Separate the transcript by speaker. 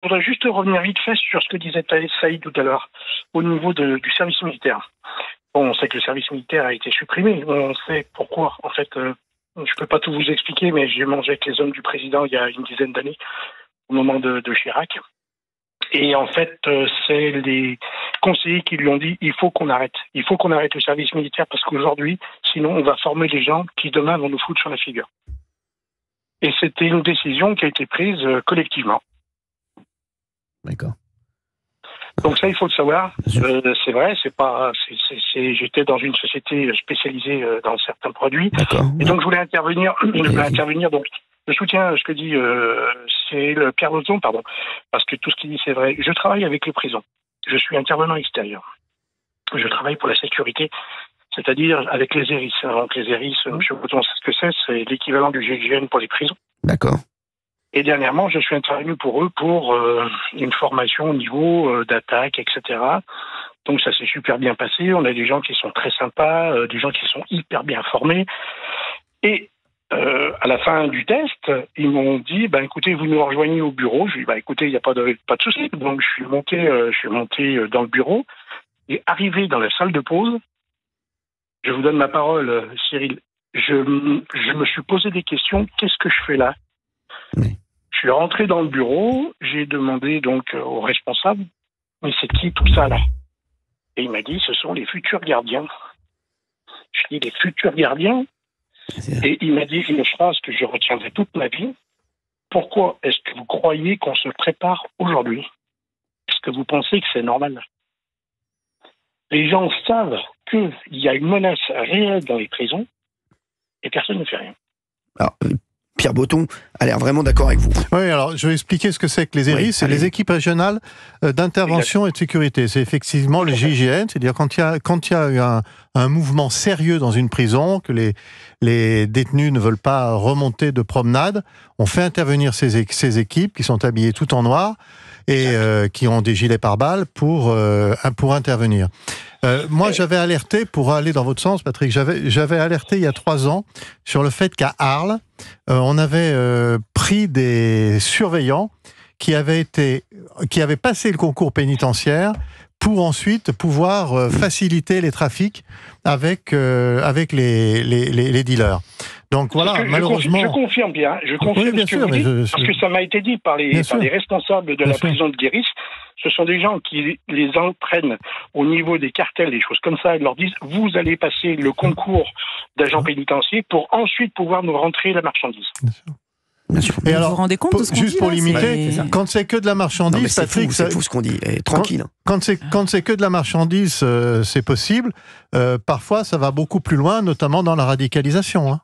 Speaker 1: Je voudrais juste revenir vite fait sur ce que disait Saïd tout à l'heure, au niveau du service militaire. Bon, on sait que le service militaire a été supprimé. On sait pourquoi. En fait, je ne peux pas tout vous expliquer, mais j'ai mangé avec les hommes du président il y a une dizaine d'années, au moment de Chirac. Et en fait, c'est les conseillers qui lui ont dit il faut qu'on arrête. Il faut qu'on arrête le service militaire parce qu'aujourd'hui, sinon on va former des gens qui demain vont nous foutre sur la figure. Et c'était une décision qui a été prise collectivement.
Speaker 2: D'accord.
Speaker 1: Donc ça, il faut le savoir. C'est vrai, j'étais dans une société spécialisée dans certains produits.
Speaker 2: D'accord.
Speaker 1: Et donc je voulais intervenir. Donc je soutiens ce que dit c'est le Pierre Lozon, pardon, parce que tout ce qu'il dit c'est vrai. Je travaille avec les prisons. Je suis intervenant extérieur. Je travaille pour la sécurité, c'est-à-dire avec les ERIS. Donc les ERIS, M. Lozon sait ce que c'est l'équivalent du GIGN pour les prisons.
Speaker 2: D'accord.
Speaker 1: Et dernièrement, je suis intervenu pour eux pour une formation au niveau d'attaque, etc. Donc ça s'est super bien passé. On a des gens qui sont très sympas, des gens qui sont hyper bien formés. Et à la fin du test, ils m'ont dit écoutez, vous nous rejoignez au bureau. Je lui ai dit écoutez, il n'y a pas de souci. Donc je suis monté dans le bureau et arrivé dans la salle de pause. Je vous donne ma parole, Cyril. Je me suis posé des questions. Qu'est-ce que je fais là?
Speaker 2: Oui.
Speaker 1: Je suis rentré dans le bureau, j'ai demandé donc au responsable, mais c'est qui tout ça là? Et il m'a dit, ce sont les futurs gardiens. Je dis, les futurs gardiens? Et il m'a dit une phrase que je retiendrai toute ma vie. Pourquoi est-ce que vous croyez qu'on se prépare aujourd'hui? Est-ce que vous pensez que c'est normal? Les gens savent qu'il y a une menace réelle dans les prisons et personne ne fait rien.
Speaker 2: Alors, Pierre Botton a l'air vraiment d'accord avec vous.
Speaker 3: Oui, alors je vais expliquer ce que c'est que les ERIS. C'est les équipes régionales d'intervention et de sécurité. C'est effectivement le GIGN, c'est-à-dire quand il y a eu un mouvement sérieux dans une prison, que les détenus ne veulent pas remonter de promenade, on fait intervenir ces équipes qui sont habillées tout en noir et qui ont des gilets pare-balles pour intervenir. Moi, j'avais alerté, pour aller dans votre sens, Patrick, j'avais alerté il y a 3 ans sur le fait qu'à Arles, on avait pris des surveillants qui avaient passé le concours pénitentiaire pour ensuite pouvoir faciliter les trafics avec les dealers. Donc voilà, malheureusement...
Speaker 1: Je confirme bien, ce que vous dites, parce que ça m'a été dit par les responsables de la prison de Guéris. Ce sont des gens qui les entraînent au niveau des cartels, des choses comme ça, et leur disent « Vous allez passer le concours d'agent pénitentiaire pour ensuite pouvoir nous rentrer la marchandise. »
Speaker 4: Bien sûr. Et alors, vous vous rendez compte de ce qu'on
Speaker 3: juste
Speaker 4: dit,
Speaker 3: pour
Speaker 4: là,
Speaker 3: limiter, quand c'est que de la marchandise, Patrick,
Speaker 2: c'est fou ce qu'on dit. Tranquille.
Speaker 3: Quand c'est que de la marchandise, c'est possible. Parfois, ça va beaucoup plus loin, notamment dans la radicalisation.